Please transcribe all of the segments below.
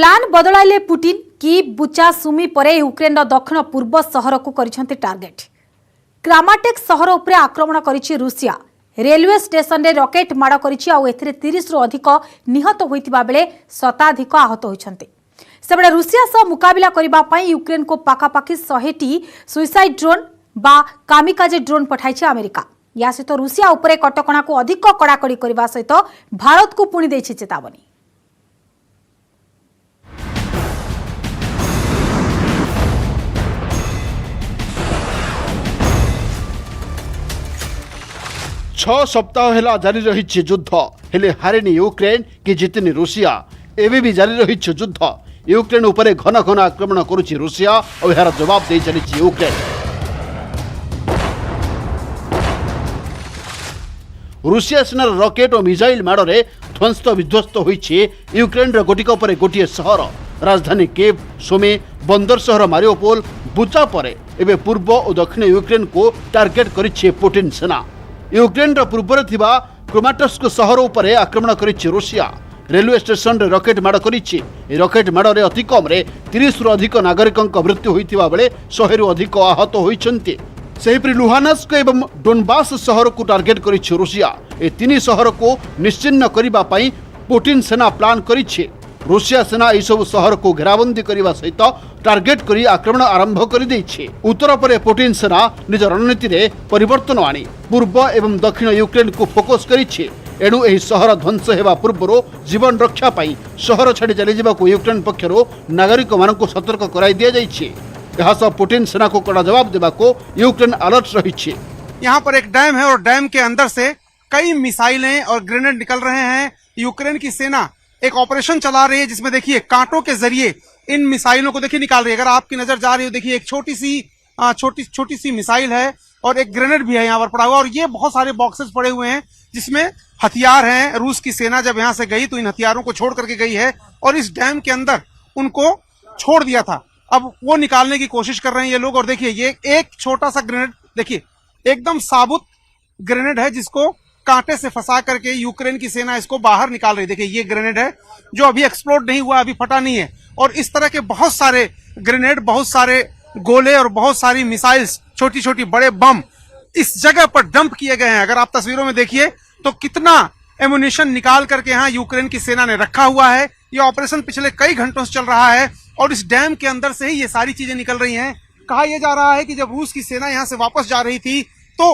Plan बदलाइले Putin की बुचा सुमी परे Ukraine दक्षिण पूर्व सहर को करिसेंति टार्गेट। क्रामाटेक सहर उपरे आक्रमण करिछि रूसिया। रेलवे स्टेशन रे रॉकेट माड़ करिछि आ एथिरे 30 रु अधिक निहत होइतिबा बेले शताधिक आहत होइछन्ति। सेबडे रूसिया सह मुकाबिला करिबा पई यूक्रेन को पाखापाखि 100टी सुइसाइड ड्रोन बा कामिकाजे ड्रोन पठाइछि अमेरिका। या सहित रूसिया उपरे कटकणा को अधिक कड़ाकड़ी करबा सहित भारत को पुणी दैछि चेतावनी। छह सप्ताह हेला जारी रही युद्ध हेले हारेनी यूक्रेन कि जितनी रूसिया एवं भी जारी रही युद्ध। यूक्रेन उपरे घन घन आक्रमण करुछि रूसिया और यार जवाब दे चली यूक्रेन। रूसिया सेनार रॉकेट और मिसाइल माड़े ध्वस्त विध्वस्त होइछि यूक्रेन गोटिक पर गोटे सहर। राजधानी कीव, सुमी, बंदर सहर मारियोपोल, बुचा परे एवं पूर्व और दक्षिण यूक्रेन को टार्गेट करिछि पुटिन सेना। यूक्रेन पूर्व क्रोमाटस्क सहर उपर आक्रमण करिछि रूसिया। रेलवे स्टेशन रे रॉकेट माड़ करिछि। रॉकेट माड़े अति कम 30 रु अधिक नागरिकों मृत्यु होइतिबा बेले 100 रु अधिक आहत होइछन्ति। सेहिपरि लुहानस्क एवं डोनबास सहर को टार्गेट करिछि रूसिया। ए तीन सहर को निश्चिन्न करिबा पई पुटिन सेना प्लान करिछि। रूसिया सेना यह सब सहर को घेराबंदी करने सहित टार्गेट करी आक्रमण आरंभ कर देइछि। उत्तर पर पुटिन सेना निज रणनीति रे परिवर्तन आनी पूर्व एवं दक्षिण यूक्रेन को फोकस करिछि। एणु एही सहर ध्वंस हेबा पूर्व जीवन रक्षा पाई सहर छाड़ी चली जाबाकू यूक्रेन पक्षरु नागरिक मानकु सतर्क कराई दिया जाइछि। यह सब पुटिन सेना को कड़ा जवाब देबाकू यूक्रेन अलर्ट रहिछि। यहाँ पर एक डैम है और डैम के अंदर से कई मिसाइलें और ग्रेनेड निकल रहे हैं। यूक्रेन की सेना एक ऑपरेशन चला रही है जिसमें देखिए कांटों के जरिए इन मिसाइलों को देखिए निकाल रही है। अगर आपकी नजर जा रही हो देखिए एक छोटी सी मिसाइल है और एक ग्रेनेड भी है यहाँ पर पड़ा हुआ और ये बहुत सारे बॉक्सेस पड़े हुए हैं जिसमें हथियार हैं। रूस की सेना जब यहाँ से गई तो इन हथियारों को छोड़ करके गई है और इस डैम के अंदर उनको छोड़ दिया था। अब वो निकालने की कोशिश कर रहे हैं ये लोग। और देखिए ये एक छोटा सा ग्रेनेड देखिए एकदम साबुत ग्रेनेड है जिसको कांटे से फंसा करके यूक्रेन की सेना इसको बाहर निकाल रही है। देखिए ये ग्रेनेड है जो अभी एक्सप्लोड नहीं हुआ, अभी फटा नहीं है। और इस तरह के बहुत सारे ग्रेनेड, बहुत सारे गोले और बहुत सारी मिसाइल्स, छोटी छोटी बड़े बम इस जगह पर डंप किए गए हैं। अगर आप तस्वीरों में देखिए तो कितना एमुनिशन निकाल करके यहाँ यूक्रेन की सेना ने रखा हुआ है। ये ऑपरेशन पिछले कई घंटों से चल रहा है और इस डैम के अंदर से ही ये सारी चीजें निकल रही हैं। कहा यह जा रहा है कि जब रूस की सेना यहाँ से वापस जा रही थी तो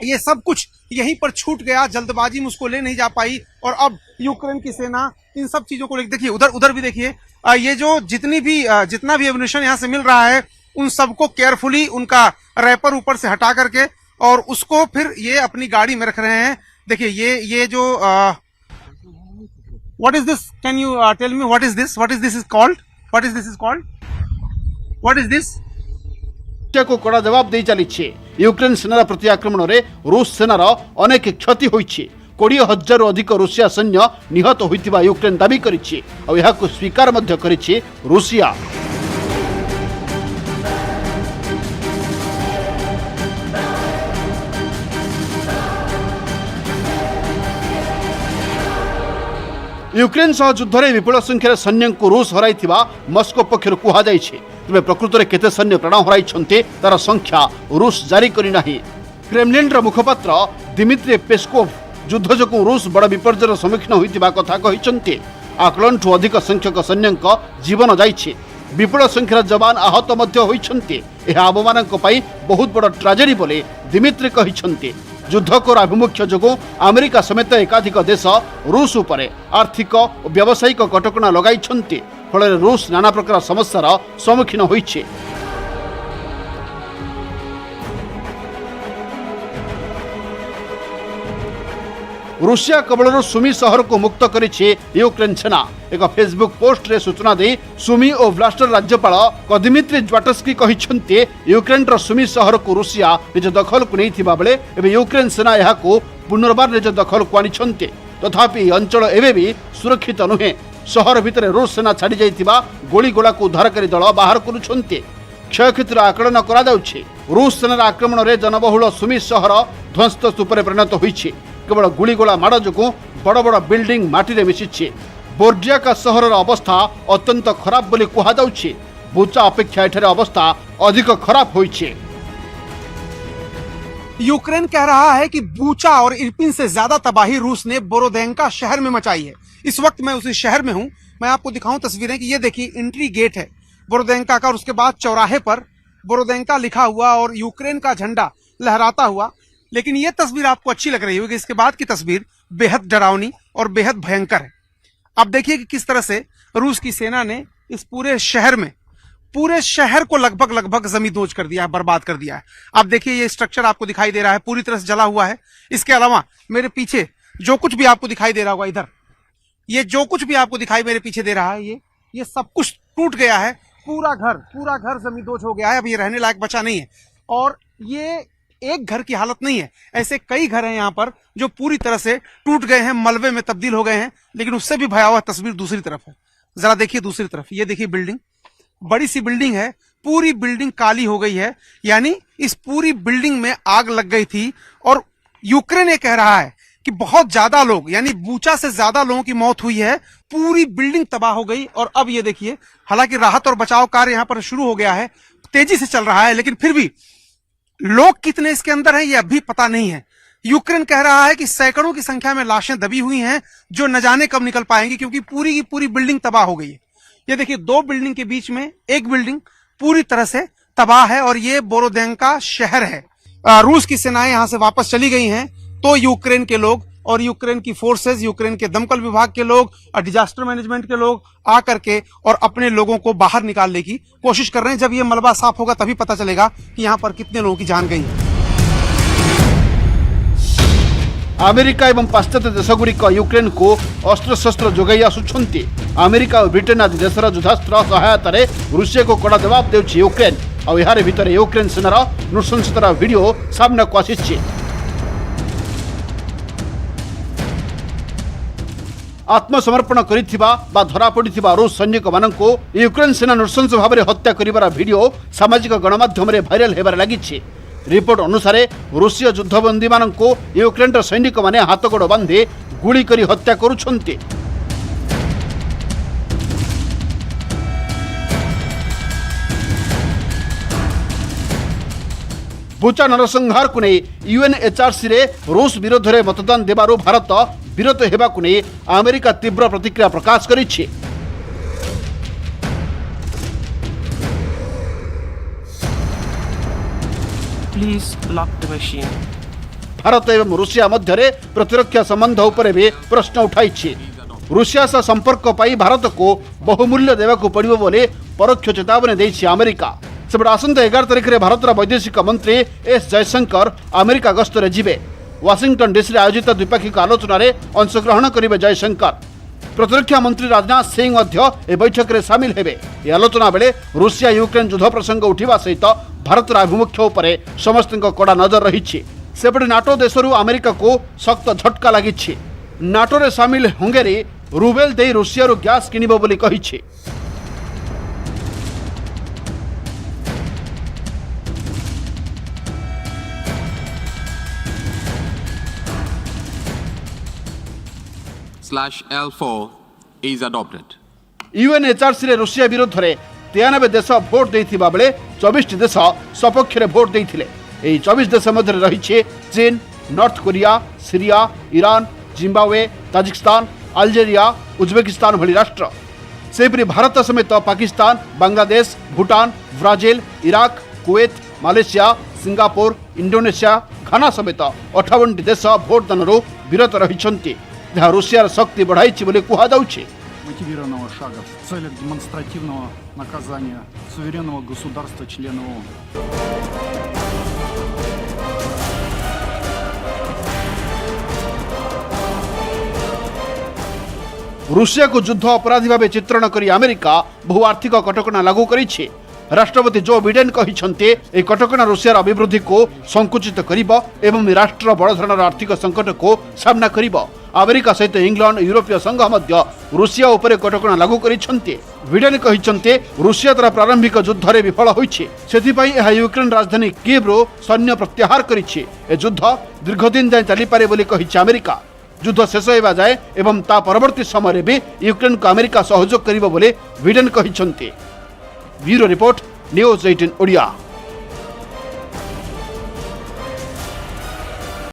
ये सब कुछ यहीं पर छूट गया, जल्दबाजी में उसको ले नहीं जा पाई और अब यूक्रेन की सेना इन सब चीजों को लेकर देखिए उधर भी देखिए ये जो जितना भी एमुनिशन यहाँ से मिल रहा है उन सबको केयरफुली उनका रैपर ऊपर से हटा करके और उसको फिर ये अपनी गाड़ी में रख रहे हैं। देखिए ये जो what is this, can you tell me what is this is called, what is this को कड़ा जवाब दे चली। यूक्रेन सेनार प्रति आक्रमण रे रूस सेनार अनेक क्षति होइछि। 20,000 रु अधिक रूसिया सैन्य निहत होइतिबा यूक्रेन दाबी करिछि और यहाको स्वीकार मध्य करिछि रूसिया। यूक्रेन सह युद्ध में विपुल संख्यार सैन्य को रूस हराई मस्को पक्षर कहुଯାଇଛି। तेज प्रकृत में केते सैन्य प्राण हराई तार संख्या रूस जारी करना। क्रेमलिन मुखपात्र दिमित्री पेस्कोव युद्ध जो रूस बड़ विपर्यर सम्मुखीन होता कथा कहते। आकलन ठू अधिक संख्यक सैन्य जीवन जाइए, विपुल संख्यार जवान आहत होती। यह आम मान बहुत बड़ ट्राजेडी बोले दिमित्री कहते। युद्ध को आभिमुख्य जो अमेरिका समेत एकाधिक देश रूस उपरे आर्थिक और व्यावसायिक कटकणा लगाई फल रूस नाना प्रकार समस्यार सम्मुखीन होइछे। रूसिया कबलर सुमी सहर को मुक्त करिछे यूक्रेन सेना। एक फेसबुक पोस्ट रे सूचना दे सुमी और व्लास्टर राज्यपाल कदिमित्री ज्वाटस्की कहिछन्ते यूक्रेन रो सुमी सहर को रूसिया निज दखल को नैथिबा बेले एबे यूक्रेन सेना यहा को पुनर्बार निज दखल को आनिछन्ते। तथापि अंचल एबे भी सुरक्षित नुहे। सहर भितर रूस सेना छाड़ी जाइथिबा गोलीगोला को उद्धारकारी दल बाहर करुछन्ते। क्षयक्षतिर आकलन करा जाउछे। रूस सेनार आक्रमण रे जनबहुल सुमी सहर ध्वस्त स्तूपरे परिणत होइछे। केवल गुड़ीगोला माड़ जो बड़ बड़ बिल्डिंग माटी रे मिशिछे। बोर्डियाका सहरर अवस्था अत्यंत खराब बोली कुहाଯାଉଛି। बुचा अपेक्षा एठारे अवस्था अधिक खराब होइछे। यूक्रेन कह रहा है कि बूचा और इरपिन से ज्यादा तबाही रूस ने बोरोदेंका शहर में मचाई है। इस वक्त मैं उसी शहर में हूं। मैं आपको दिखाऊं तस्वीरें कि ये देखिए एंट्री गेट है बोरोदेंका का और उसके बाद चौराहे पर बोरोदेंका लिखा हुआ और यूक्रेन का झंडा लहराता हुआ। लेकिन ये तस्वीर आपको अच्छी लग रही होगी, इसके बाद की तस्वीर बेहद डरावनी और बेहद भयंकर है। अब देखिए कि किस तरह से रूस की सेना ने इस पूरे शहर को लगभग जमींदोज कर दिया है, बर्बाद कर दिया है। अब देखिए ये स्ट्रक्चर आपको दिखाई दे रहा है पूरी तरह से जला हुआ है। इसके अलावा मेरे पीछे जो कुछ भी आपको दिखाई दे रहा होगा, इधर ये जो कुछ भी आपको दिखाई मेरे पीछे दे रहा है, ये सब कुछ टूट गया है। पूरा घर जमींदोज हो गया है। अब ये रहने लायक बचा नहीं है। और ये एक घर की हालत नहीं है, ऐसे कई घर हैं यहाँ पर जो पूरी तरह से टूट गए हैं, मलबे में तब्दील हो गए हैं। लेकिन उससे भी भयावह तस्वीर दूसरी तरफ है। जरा देखिए दूसरी तरफ, ये देखिए बिल्डिंग, बड़ी सी बिल्डिंग है, पूरी बिल्डिंग काली हो गई है। यानी इस पूरी बिल्डिंग में आग लग गई थी। और यूक्रेन ये कह रहा है कि बहुत ज्यादा लोग, यानी बूचा से ज्यादा लोगों की मौत हुई है। पूरी बिल्डिंग तबाह हो गई। और अब ये देखिए, हालांकि राहत और बचाव कार्य यहां पर शुरू हो गया है, तेजी से चल रहा है, लेकिन फिर भी लोग कितने इसके अंदर हैं ये अभी पता नहीं है। यूक्रेन कह रहा है कि सैकड़ों की संख्या में लाशें दबी हुई हैं जो न जाने कब निकल पाएंगी, क्योंकि पूरी की पूरी बिल्डिंग तबाह हो गई है। ये देखिए, दो बिल्डिंग के बीच में एक बिल्डिंग पूरी तरह से तबाह है और ये बोरोदेंका शहर है। रूस की सेनाएं यहां से वापस चली गई हैं, तो यूक्रेन के लोग और यूक्रेन की फोर्सेस, यूक्रेन के दमकल विभाग के लोग और डिजास्टर मैनेजमेंट के लोग आकर के और अपने लोगों को बाहर निकालने की कोशिश कर रहे हैं। जब ये मलबा साफ होगा तभी पता चलेगा कि यहाँ पर कितने लोगों की जान गई है। अमेरिका एवं पाश्चात्य देशगुड़िक यूक्रेन को अस्त्रशस्त्र जोगाई आसुछंती। अमेरिका और ब्रिटेन आदि देशर युद्धास्त्र सहायता रूसिया को कड़ा जवाब देउछि यूक्रेन। और यार भितर यूक्रेन सेनार नृशंसतार वीडियो सामना को आसिछि। आत्मसमर्पण करिथिबा बा धरा पड़िथिबा रूस सैनिक माननको यूक्रेन सेना नृशंस भाव में हत्या करिबार वीडियो सामाजिक गणमाध्यम रे भाइराल हेबार लागिछि। रिपोर्ट अनुसार रूसीय युद्धबंदी माननको यूक्रेन सैनिक माने हाथगोड़ बांधि गुली करी हत्या करुछंती। बुचा नरसंहार को नहीं यूएनएचआरसी रे रूस विरोध में मतदान देबारु भारत विरत हेबाकु नहीं अमेरिका तीव्र प्रतिक्रिया प्रकाश करिछि। भारत एवं रूसिया मध्य प्रतिरक्षा संबंध उपरे भी प्रश्न उठाई। रूसिया सह संपर्क पाई भारत को बहुमूल्य देवाकू पड़िबो बोले परोक्ष चेतावनी देछि अमेरिका। सेपटे आसंता 11 तारिख में भारतर वैदेशिक मंत्री एस जयशंकर अमेरिका गस्तरे जिबे। वाशिंगटन डीसी आयोजित द्विपाक्षिक आलोचना रे अंशग्रहण करिबे जयशंकर। प्रतिरक्षा मंत्री राजनाथ सिंह ए बैठक में सामिल हेबे। ए आलोचना बेले रूसिया यूक्रेन युद्ध प्रसंग उठिबा सहित भारतर आभिमुख्य उपरे समस्त कड़ा नजर रही। सेपटे नाटो देशरू अमेरिका को सख्त झटका लगी। नाटो रे सामिल हंगेरी रूबेल दे रूसिया गैस किनिबो बोली कहिछि। /L4 is adopted. यूएनएचआरसी रे रूसिया विरोध में 93 देश भोट देथिबा बेले 24 देश सपक्ष रे भोट देथिले। एही 24 देश मध्य रही चीन, North Korea, Syria, Iran, Zimbabwe, Tajikistan, Algeria, Uzbekistan भली राष्ट्र। सेपरी भारत समेत Pakistan, Bangladesh, Bhutan, Brazil, Iraq, Kuwait, Malaysia, Singapore, Indonesia, Ghana समेत 58 देश भोटदान विरत रही। जहाँ रूसियार शक्ति बढ़ाई कहुच्छे। мотивированного шага в целях демонстративного наказания суверенного государства-члена ООН. रूसिया को युद्ध अपराधी भाव चित्रण कर अमेरिका बहु आर्थिक कटकणा लागू करिछि। राष्ट्रपति जो बिडेन कहिछन्ते ए कटकणा रूसियार अभिवृद्धि को संकुचित करिब एवं राष्ट्र बड़ धरणर आर्थिक संकट को सामना करिब। अमेरिका सहित इंग्लैंड, यूरोपीय संघ मध्य रूसिया उपरे कटकणा लागू करिछन्ते। बिडेन कहिछन्ते रूसिया द्वारा प्रारंभिक युद्ध रे विफल होइछि, सेथिपई एहा यूक्रेन राजधानी कीव रो सैन्य प्रत्याहार करिछि। ए युद्ध दीर्घदिन जाय चली पारे बोली कहिछि अमेरिका। युद्ध शेष होगा जाए एवं ता परवर्ती समय भी यूक्रेन को अमेरिका सहयोग करिबो बोले बिडेन कहिसंती। Bureau report news 18 Odia.